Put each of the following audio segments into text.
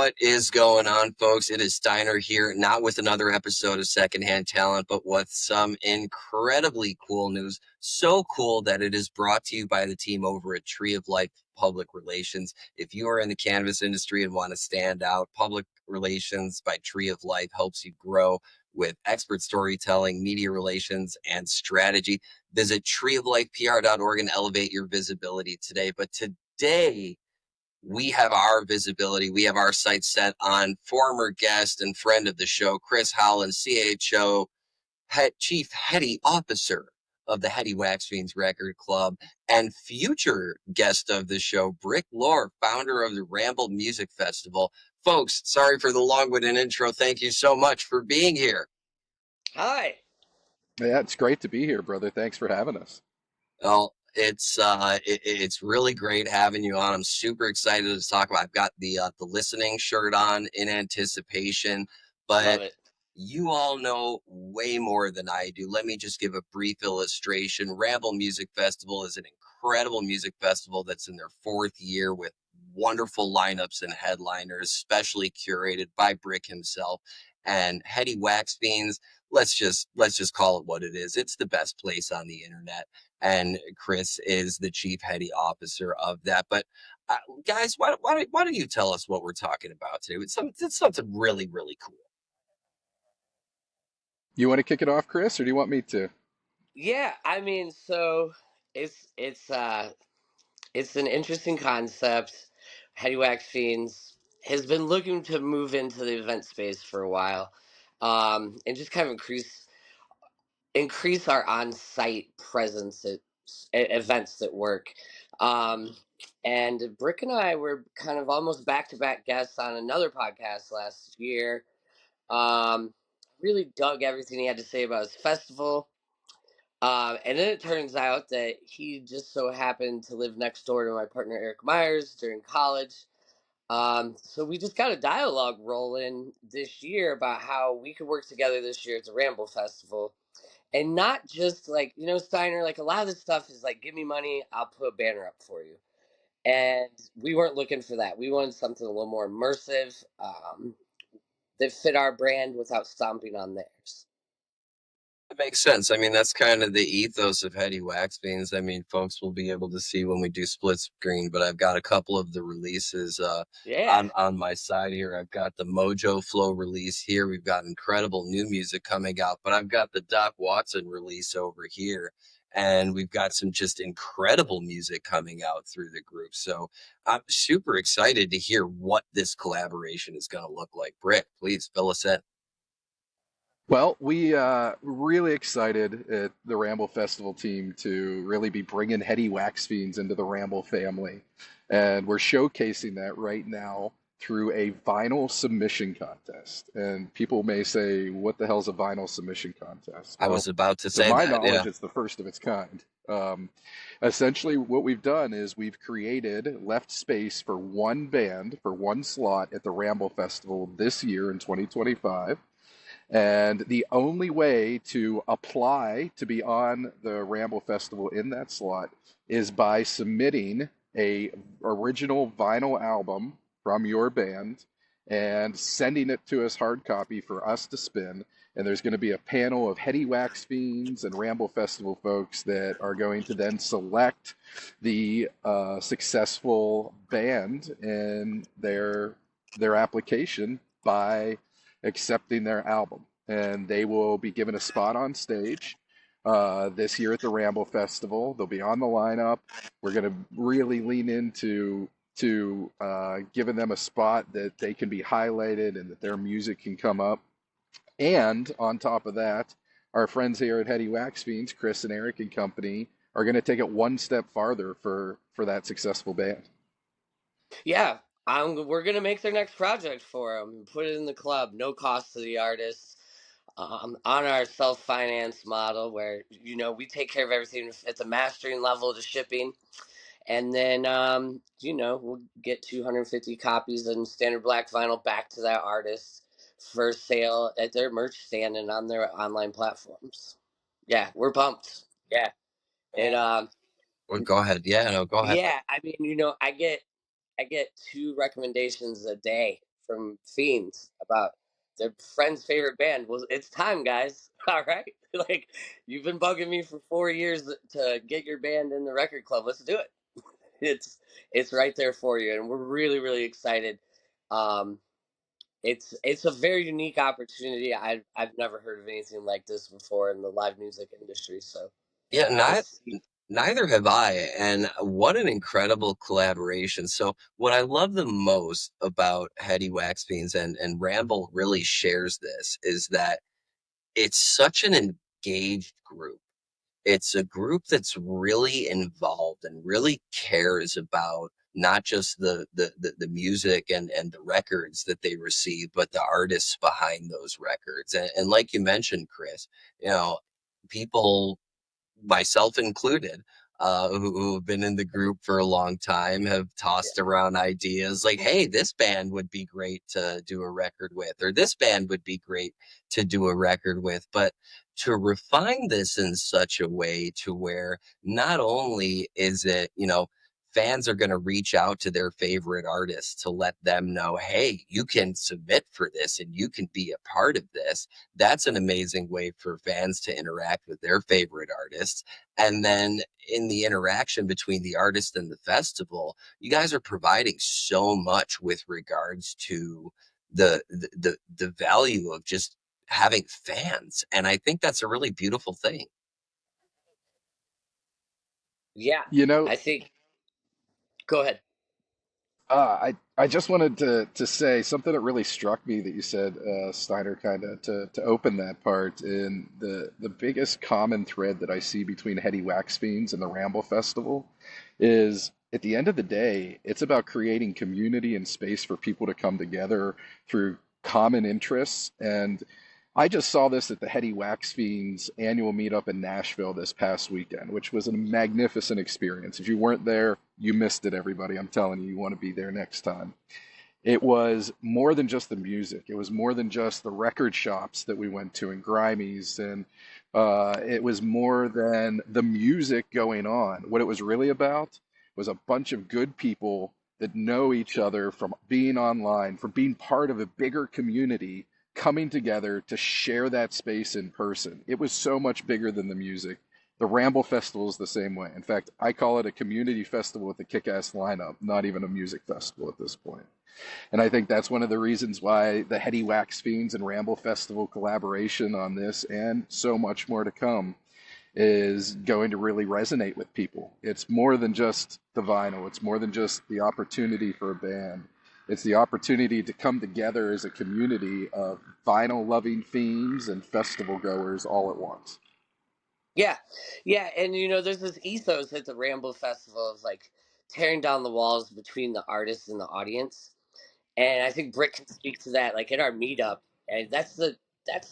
What is going on, folks? It is Steiner here, not with another episode of Secondhand Talent, but with some incredibly cool news. So cool that it is brought to you by the team over at Tree of Life Public Relations. If you are in the cannabis industry and want to stand out, Public Relations by Tree of Life helps you grow with expert storytelling, media relations, and strategy. Visit treeoflifepr.org and elevate your visibility today. But today, we have our visibility. We have our sights set on former guest and friend of the show, Kris Howland, CHO, Chief Heady Officer of the Heady Fiends Record Club, and future guest of the show, Lohr, founder of the Ramble Music Festival. Folks, sorry for the long-winded intro. Thank you so much for being here. Hi. Yeah, it's great to be here, brother. Thanks for having us. Well, it's really great having you on. I'm super excited to talk about. I've got the listening shirt on in anticipation, Love but it. you all know way more than I do. Let me just give a brief illustration. Ramble Music Festival is an incredible music festival that's in their fourth year with wonderful lineups and headliners, specially curated by Brick himself and Heady Fiends. Let's just call it what it is. It's the best place on the internet, and Kris is the chief Heady officer of that. But guys, why don't you tell us what we're talking about today? It's something really, really cool. You want to kick it off, Kris, or do you want me to? Yeah, I mean, so it's an interesting concept. Heady Fiends has been looking to move into the event space for a while, and just kind of increase our on-site presence at events that work. Um, and Brick and I were kind of almost back-to-back guests on another podcast last year. Really dug everything he had to say about his festival. And then it turns out that he just so happened to live next door to my partner Eric Myers during college. So we just got a dialogue rolling this year about how we could work together this year at the Ramble Festival. And not just like, Steiner, like a lot of this stuff is like, give me money, I'll put a banner up for you. And we weren't looking for that. We wanted something a little more immersive, that fit our brand without stomping on theirs. That makes sense. I mean, that's kind of the ethos of Heady Fiends. I mean, folks will be able to see when we do split screen, but I've got a couple of the releases Yeah. on my side here. I've got the Mojo Flow release here. We've got incredible new music coming out, but I've got the Doc Watson release over here. And we've got some just incredible music coming out through the group. So I'm super excited to hear what this collaboration is going to look like. Brick, please fill us in. Well, we really excited at the Ramble Festival team to really be bringing Heady Fiends into the Ramble family, and we're showcasing that right now through a vinyl submission contest. And people may say, "What the hell's a vinyl submission contest?" I Well, was about to to say my that. Yeah. knowledge, it's the first of its kind. Essentially, what we've done is we've left space for one band for one slot at the Ramble Festival this year in 2025. And the only way to apply to be on the Ramble Festival in that slot is by submitting a original vinyl album from your band and sending it to us hard copy for us to spin. And there's going to be a panel of Heady Fiends and Ramble Festival folks that are going to then select the successful band in their application by accepting their album. And they will be given a spot on stage this year at the Ramble Festival. They'll be on the lineup. We're going to really lean into giving them a spot that they can be highlighted and that their music can come up. And on top of that, our friends here at Heady Fiends, Kris and Eric and company, are going to take it one step farther for that successful band. Yeah, we're gonna make their next project for them, put it in the club, no cost to the artists, on our self-finance model where we take care of everything at the mastering level to shipping, and then we'll get 250 copies in standard black vinyl back to that artist for sale at their merch stand and on their online platforms. Yeah, we're pumped. Yeah, it Well, go ahead. Yeah, no, go ahead. yeah. I mean, I get 2 recommendations a day from Fiends about their friend's favorite band. Well, it's time, guys. All right, like you've been bugging me for 4 years to get your band in the record club. Let's do it. It's right there for you, and we're really really excited. Um, it's a very unique opportunity. I've never heard of anything like this before in the live music industry. So Yeah, to not see, neither have I. And what an incredible collaboration. So what I love the most about Heady Wax Beans and Ramble really shares this is that it's such an engaged group. It's a group that's really involved and really cares about not just the music and the records that they receive, but the artists behind those records. And like you mentioned, Kris, you know, people, myself included, who have been in the group for a long time, have yeah, tossed around ideas like, hey, this band would be great to do a record with, or this band would be great to do a record with. But to refine this in such a way to where not only is it, fans are going to reach out to their favorite artists to let them know, hey, you can submit for this and you can be a part of this. That's an amazing way for fans to interact with their favorite artists. And then in the interaction between the artist and the festival, you guys are providing so much with regards to the value of just having fans. And I think that's a really beautiful thing. yeah. You know, I think. Go ahead. I just wanted to say something that really struck me that you said, Steiner, kind of to open that part. And the biggest common thread that I see between Heady Wax Fiends and the Ramble Festival is at the end of the day, it's about creating community and space for people to come together through common interests. And I just saw this at the Heady Wax Fiends annual meetup in Nashville this past weekend, which was a magnificent experience. If you weren't there, you missed it, everybody. I'm telling you, you want to be there next time. It was more than just the music. It was more than just the record shops that we went to and Grimey's, and it was more than the music going on. What it was really about was a bunch of good people that know each other from being online, from being part of a bigger community, coming together to share that space in person. It was so much bigger than the music. The Ramble Festival is the same way. In fact, I call it a community festival with a kick-ass lineup, not even a music festival at this point. And I think that's one of the reasons why the Heady Wax Fiends and Ramble Festival collaboration on this and so much more to come is going to really resonate with people. It's more than just the vinyl, it's more than just the opportunity for a band. It's the opportunity to come together as a community of vinyl loving fiends and festival goers all at once. Yeah, yeah, and there's this ethos at the Ramble Festival of like tearing down the walls between the artist and the audience, and I think Britt can speak to that. Like in our meetup, and that's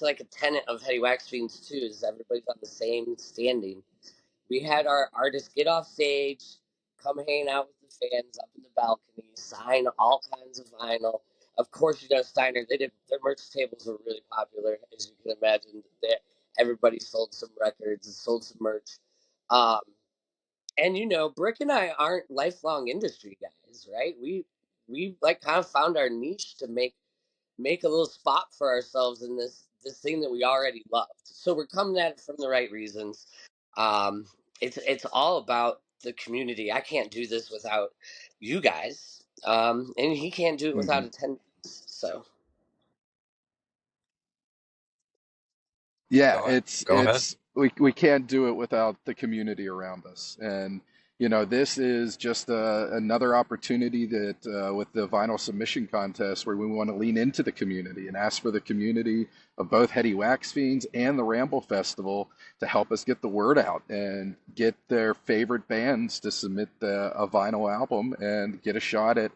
like a tenet of Heady Wax Fiends too. Is everybody's on the same standing. We had our artists get off stage, come hang out with the fans up in the balcony, sign all kinds of vinyl. Of course, Steiner. They did their merch tables were really popular, as you can imagine. Everybody sold some records and sold some merch. Um, and Brick and I aren't lifelong industry guys, right? We like kind of found our niche to make a little spot for ourselves in this thing that we already loved. So we're coming at it from the right reasons. Um, it's all about the community. I can't do this without you guys, and he can't do it without Mm-hmm. attendance. So Yeah, Go ahead. it's Go ahead. we can't do it without the community around us. And this is just another opportunity that with the vinyl submission contest where we want to lean into the community and ask for the community of both Heady Wax Fiends and the Ramble Festival to help us get the word out and get their favorite bands to submit a vinyl album and get a shot at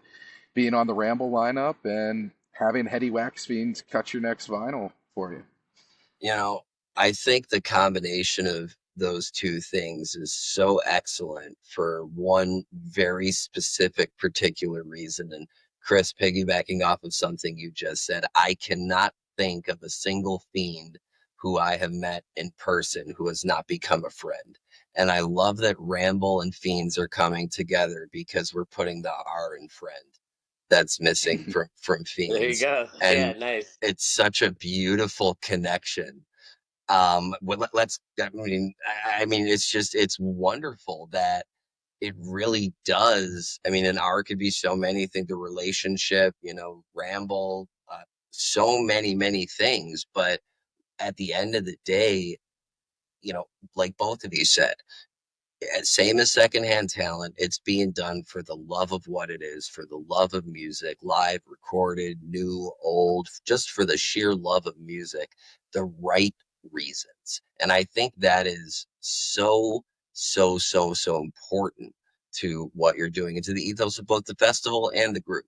being on the Ramble lineup and having Heady Wax Fiends cut your next vinyl for you. You know, I think the combination of those two things is so excellent for one very specific, particular reason. And Kris, piggybacking off of something you just said, I cannot think of a single fiend who I have met in person who has not become a friend. And I love that Ramble and Fiends are coming together because we're putting the R in friend. that's missing from There you Fiends, go. Yeah, and nice. it's such a beautiful connection. Let's. I mean, it's wonderful that it really does. I mean, an art could be so many things. The relationship, Ramble, so many things. But at the end of the day, like both of you said, same as Secondhand Talent, it's being done for the love of what it is, for the love of music, live, recorded, new, old, just for the sheer love of music, the right reasons. And I think that is so important to what you're doing and to the ethos of both the festival and the group.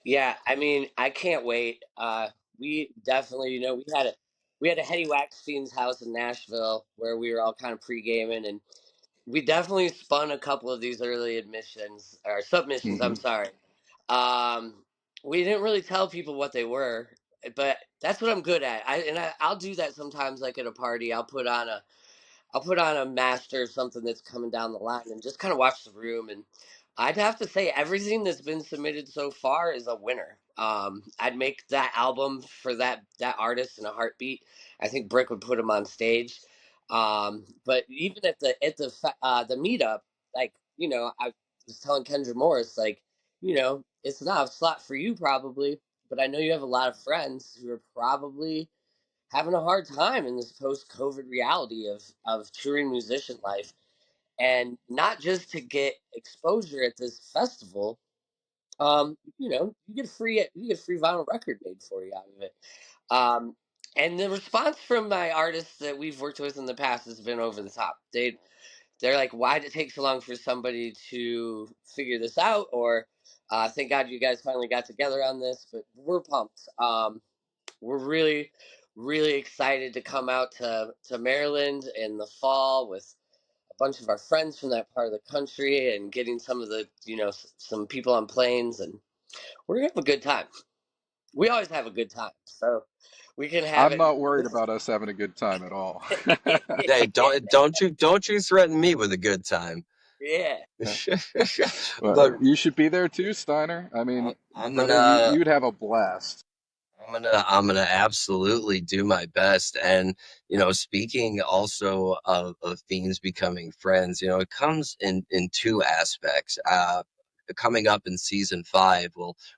Yeah, I mean, I can't wait. We definitely, we had a Heady Wax Fiends house in Nashville where we were all kind of pre-gaming, and we definitely spun a couple of these early admissions or submissions. I'm Hmm. sorry. Um, we didn't really tell people what they were, but that's what I'm good at. I'll do that sometimes, like at a party. I'll put on a master of something that's coming down the line and just kind of watch the room. And I'd have to say everything that's been submitted so far is a winner. I'd make that album for that artist in a heartbeat. I think Brick would put him on stage. But even at the meetup, like I was telling Kendra Morris, like it's not a slot for you probably, but I know you have a lot of friends who are probably having a hard time in this post-COVID reality of touring musician life, and not just to get exposure at this festival. You get a free vinyl record made for you out of it. Um, and the response from my artists that we've worked with in the past has been over the top. They're like, "Why did it take so long for somebody to figure this out?" Or, "Thank God you guys finally got together on this." But we're pumped. We're really, really excited to come out to Maryland in the fall with a bunch of our friends from that part of the country and getting some of the, some people on planes, and we're gonna have a good time. We always have a good time, so we can have I'm it. not worried about us having a good time at all. Hey, don't you threaten me with a good time. Yeah. Well, But you should be there too, Steiner. I mean, I'm brother, you gonna you'd have a blast. I'm gonna absolutely do my best. And speaking also of Fiends becoming friends, it comes in two aspects. Coming up in season 5,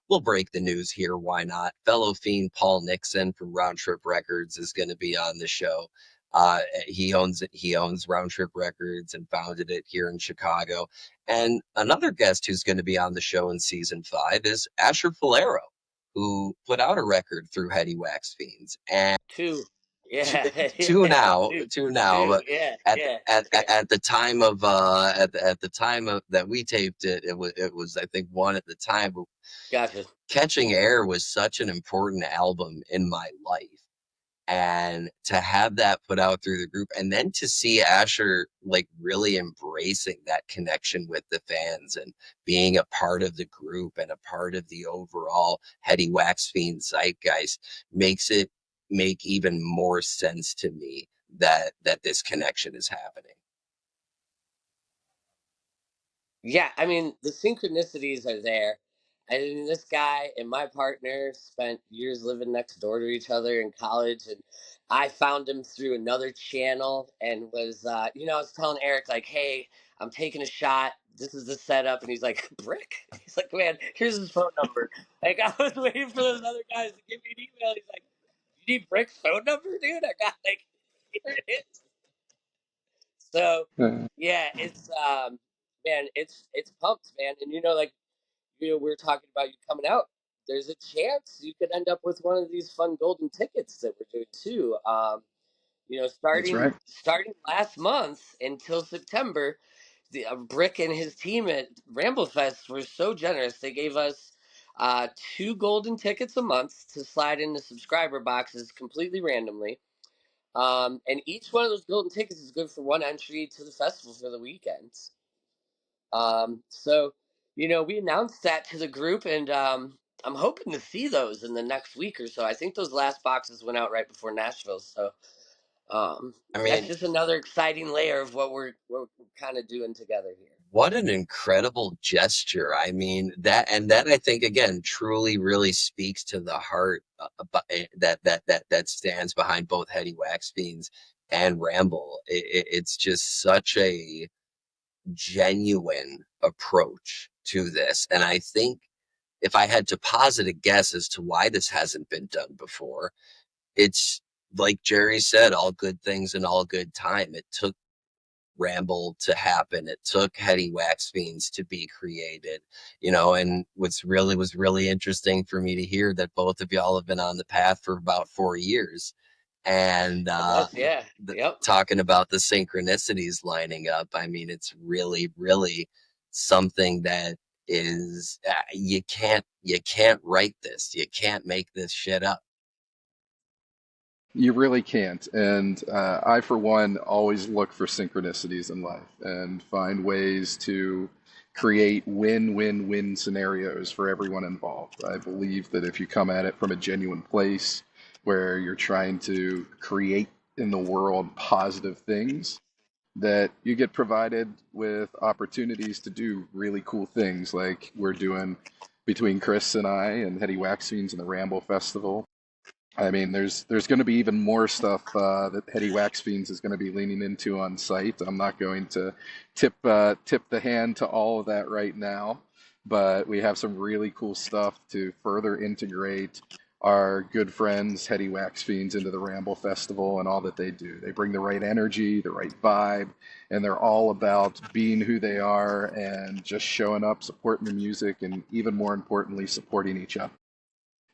we'll break the news here. Why not? Fellow Fiend Paul Nixon from Round Trip Records is going to be on the show. He owns Round Trip Records and founded it here in Chicago. And another guest who's going to be on the show in season 5 is Asher Falero, who put out a record through Heady Wax Fiends, and Two. two, Yeah. two Yeah. now, Two. two now. Two. But Yeah. at Yeah. at the time of at the time of that we taped it, it was I think one at the time. But Gotcha. Catching Air was such an important album in my life, and to have that put out through the group, and then to see Asher like really embracing that connection with the fans and being a part of the group and a part of the overall Heady Wax Fiend zeitgeist makes it make even more sense to me that this connection is happening. Yeah, I mean, the synchronicities are there. I mean, this guy and my partner spent years living next door to each other in college, and I found him through another channel and I was telling Eric, like, hey, I'm taking a shot. This is the setup. And he's like, Brick? He's like, man, here's his phone number. Like, I was waiting for those other guys to give me an email. He's like, you need Brick's phone number, dude? I got, like, here it is. So Uh, yeah, it's man, it's pumped, man. And like we were talking about you coming out. There's a chance you could end up with one of these fun golden tickets that we're doing too. that's Starting right. starting last month until September, the Brick and his team at Ramble Fest were so generous. They gave us two golden tickets a month to slide into subscriber boxes completely randomly. And each one of those golden tickets is good for one entry to the festival for the weekends. So we announced that to the group, and I'm hoping to see those in the next week or so. I think those last boxes went out right before Nashville, so I that's mean, just another exciting layer of what we're kind of doing together here. What an incredible gesture. I mean, that I think again truly really speaks to the heart that stands behind both Heady Wax Fiends and Ramble. It's just such a genuine approach to this. And I think if I had to posit a guess as to why this hasn't been done before, it's like Jerry said, all good things and all good time. It took Ramble to happen. It took Heady Wax Fiends to be created, and was really interesting for me to hear that both of y'all have been on the path for about 4 years. And It was, yeah. Yep. talking about the synchronicities lining up, I mean, it's really, really something that is you can't write this. You can't make this shit up. You really can't. And I, for one, always look for synchronicities in life and find ways to create win-win-win scenarios for everyone involved. I believe that if you come at it from a genuine place where you're trying to create in the world positive things, that you get provided with opportunities to do really cool things like we're doing between Kris and I and Heady Wax Fiends and the Ramble Festival. I mean, there's going to be even more stuff that Heady Wax Fiends is going to be leaning into on site. I'm not going to tip the hand to all of that right now, but we have some really cool stuff to further integrate our good friends Heady Wax Fiends into the Ramble Festival and all that they do. They bring the right energy, the right vibe, and they're all about being who they are and just showing up, supporting the music, and even more importantly, supporting each other.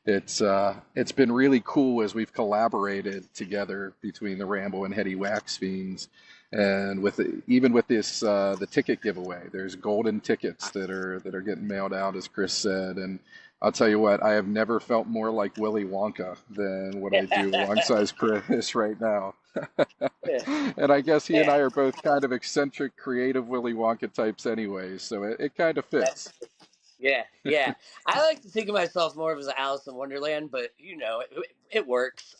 It's been really cool as we've collaborated together between the Ramble and Heady Wax Fiends, and even with this the ticket giveaway. There's golden tickets that are getting mailed out, as Kris said, and I'll tell you what, I have never felt more like Willy Wonka than what I do alongside Chris right now. Yeah. And I guess he and Yeah. I are both kind of eccentric, creative Willy Wonka types anyway, so it kind of That's fits. Yeah, yeah. I like to think of myself more as Alice in Wonderland, but it works.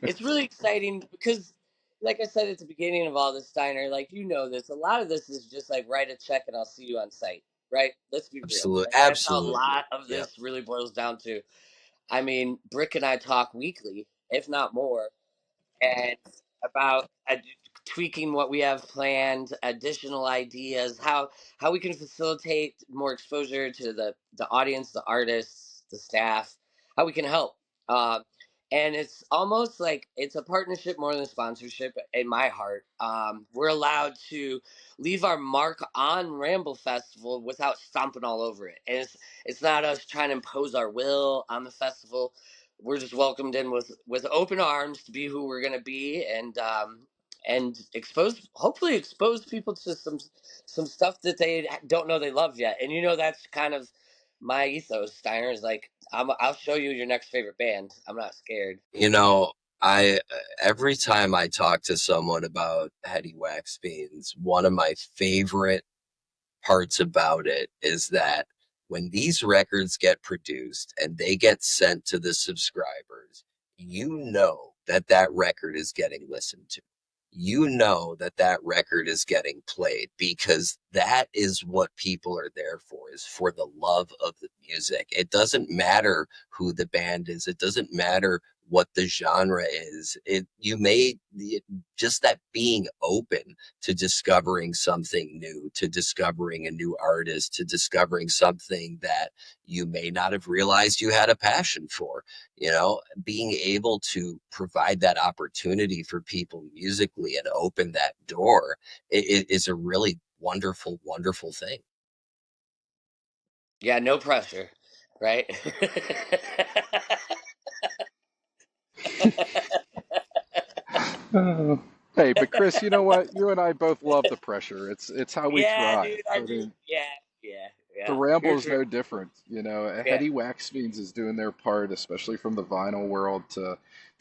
It's really exciting because, like I said at the beginning of all this, Steiner, like this, a lot of this is just like write a check and I'll see you on site, right? Let's be real. Absolutely, Like that's how a absolutely. lot of Yep. this really boils down to. I mean, Brick and I talk weekly, if not more, and about tweaking what we have planned, additional ideas, how we can facilitate more exposure to the audience, the artists, the staff, how we can help. Uh, and it's almost like it's a partnership more than a sponsorship in my heart. We're allowed to leave our mark on Ramble Festival without stomping all over it. And it's not us trying to impose our will on the festival. We're just welcomed in with open arms to be who we're going to be, and hopefully expose people to some stuff that they don't know they love yet. And that's kind of my ethos. Steiner is like, I'll show you your next favorite band. I'm not scared. You know, I every time I talk to someone about Heady Wax Fiends, one of my favorite parts about it is that when these records get produced and they get sent to the subscribers, you know that that record is getting listened to. You know that that record is getting played because that is what people are there for, is for the love of the music. It doesn't matter who the band is. It doesn't matter what the genre is. Just that being open to discovering something new, to discovering a new artist, to discovering something that you may not have realized you had a passion for. Being able to provide that opportunity for people musically and open that door is a really wonderful, wonderful thing. Yeah, no pressure, right? Oh. Hey, but Kris, you know what? You and I both love the pressure. It's how we Yeah, thrive. dude, I I do. mean, Yeah, yeah, the yeah. Ramble You're is true. no different. Yeah. Heady Wax Fiends is doing their part, especially from the vinyl world, to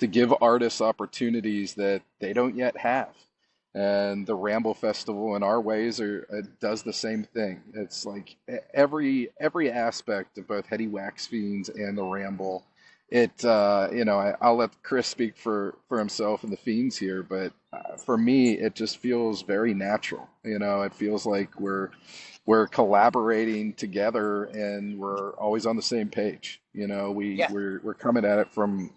give artists opportunities that they don't yet have. And the Ramble Festival, in our ways, does the same thing. It's like every aspect of both Heady Wax Fiends and the Ramble I'll let Kris speak for himself and the Fiends here, but for me, it just feels very natural. It feels like we're collaborating together and we're always on the same page. Yeah. We're coming at it from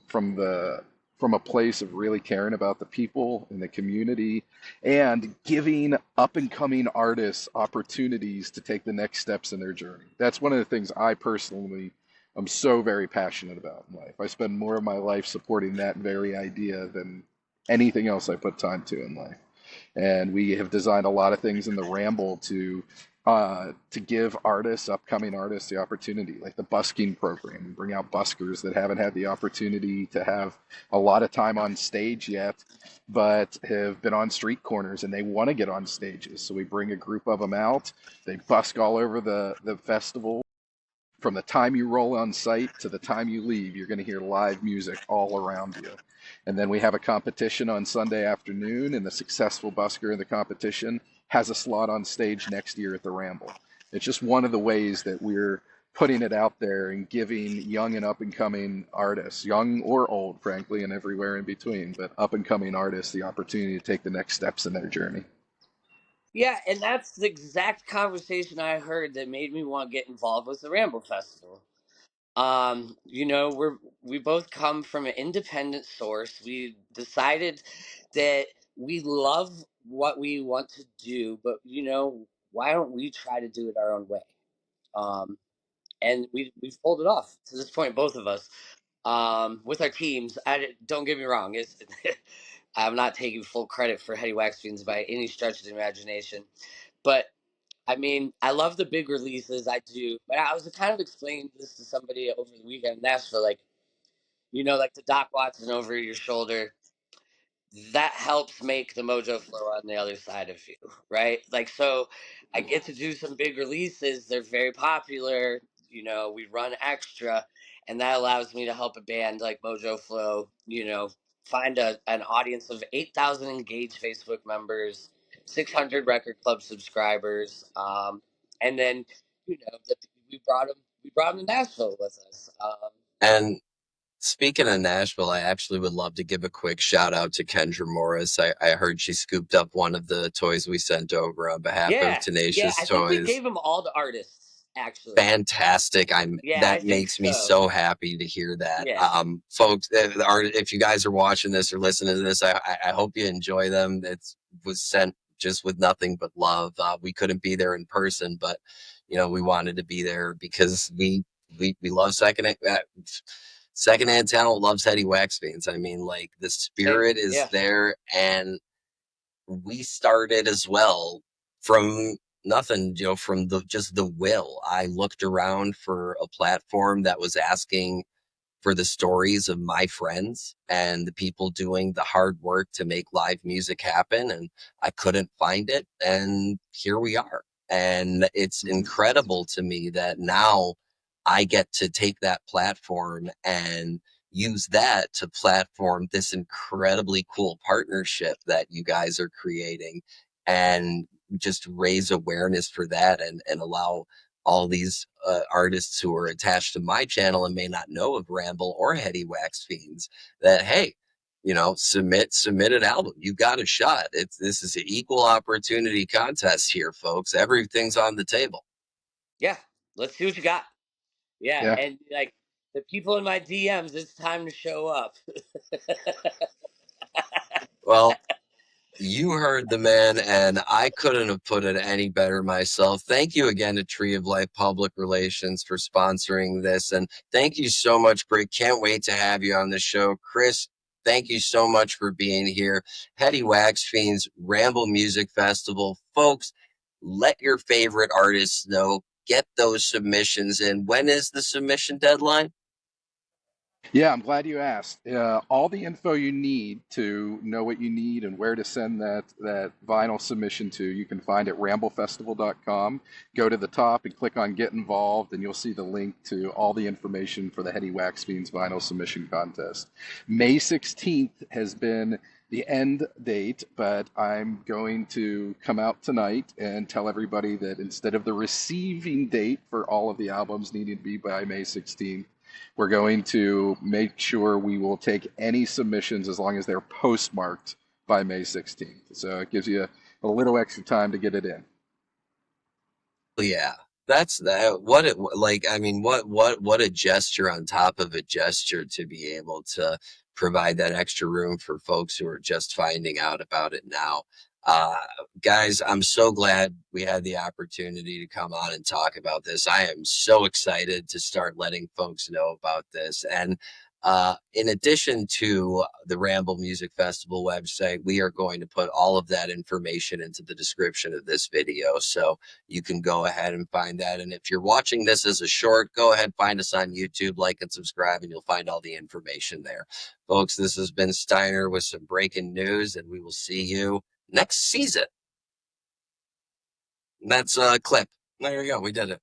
a place of really caring about the people in the community and giving up and coming artists opportunities to take the next steps in their journey. That's one of the things I personally I'm so very passionate about in life. I spend more of my life supporting that very idea than anything else I put time to in life. And we have designed a lot of things in the Ramble to give artists, upcoming artists, the opportunity, like the busking program. We bring out buskers that haven't had the opportunity to have a lot of time on stage yet, but have been on street corners and they want to get on stages. So we bring a group of them out. They busk all over the festival. From the time you roll on site to the time you leave, you're going to hear live music all around you. And then we have a competition on Sunday afternoon, and the successful busker in the competition has a slot on stage next year at the Ramble. It's just one of the ways that we're putting it out there and giving young and up and coming artists, young or old, frankly, and everywhere in between, but up and coming artists the opportunity to take the next steps in their journey. Yeah, and that's the exact conversation I heard that made me want to get involved with the Ramble Festival. We both come from an independent source. We decided that we love what we want to do, but why don't we try to do it our own way? Um, and we've pulled it off to this point, both of us. With our teams, don't get me wrong, I'm not taking full credit for Heady Wax Fiends by any stretch of the imagination, but I mean, I love the big releases. I do, but I was kind of explaining this to somebody over the weekend in Nashville, like like the Doc Watson over your shoulder. That helps make the mojo flow on the other side of you, right? Like, so I get to do some big releases. They're very popular. We run extra, and that allows me to help a band like Mojo Flow, find an audience of 8,000 engaged Facebook members, 600 record club subscribers, and then the, we brought them to Nashville with us. And speaking of Nashville, I actually would love to give a quick shout out to Kendra Morris. I heard she scooped up one of the toys we sent over on behalf of Yeah, yeah. Tenacious I think we Toys. gave them all to artists, actually. Fantastic. Yeah, I That think makes me so. so happy to hear that. Yeah, Folks, if you guys are watching this or listening to this, I hope you enjoy them. It was sent just with nothing but love. We couldn't be there in person, but we wanted to be there because we love secondhand talent loves Heady Wax Fiends. I mean, like the same. spirit is Yeah. there, and we started as well from nothing, from the will. I looked around for a platform that was asking for the stories of my friends and the people doing the hard work to make live music happen. And I couldn't find it. And here we are. And it's incredible to me that now I get to take that platform and use that to platform this incredibly cool partnership that you guys are creating and just raise awareness for that and allow all these artists who are attached to my channel and may not know of Ramble or Heady Wax Fiends that, hey, submit an album. You got a shot. This is an equal opportunity contest here, folks. Everything's on the table. Yeah. Let's see what you got. Yeah, Yeah. and like the people in my DMs, it's time to show up. Well, you heard the man, and I couldn't have put it any better myself. Thank you again to Tree of Life Public Relations for sponsoring this. And thank you so much, Britt. Can't wait to have you on the show. Kris, thank you so much for being here. Heady Wax Fiends, Ramble Music Festival. Folks, let your favorite artists know. Get those submissions in. When is the submission deadline? Yeah, I'm glad you asked. All the info you need to know what you need and where to send that vinyl submission to, you can find at ramblefestival.com. Go to the top and click on Get Involved, and you'll see the link to all the information for the Heady Wax Fiends vinyl submission contest. May 16th has been the end date, but I'm going to come out tonight and tell everybody that instead of the receiving date for all of the albums needing to be by May 16th, We're going to make sure we will take any submissions as long as they're postmarked by May 16th. So it gives you a little extra time to get it in. Yeah, that's that. What it like? I mean, what a gesture on top of a gesture to be able to provide that extra room for folks who are just finding out about it now. Uh, Guys, I'm so glad we had the opportunity to come on and talk about this. I am so excited to start letting folks know about this. And in addition to the Ramble Music Festival website, we are going to put all of that information into the description of this video. So you can go ahead and find that. And if you're watching this as a short, go ahead, find us on YouTube, like and subscribe, and you'll find all the information there. Folks, this has been Steiner with some breaking news, and we will see you next season. And that's a clip. There you go. We did it.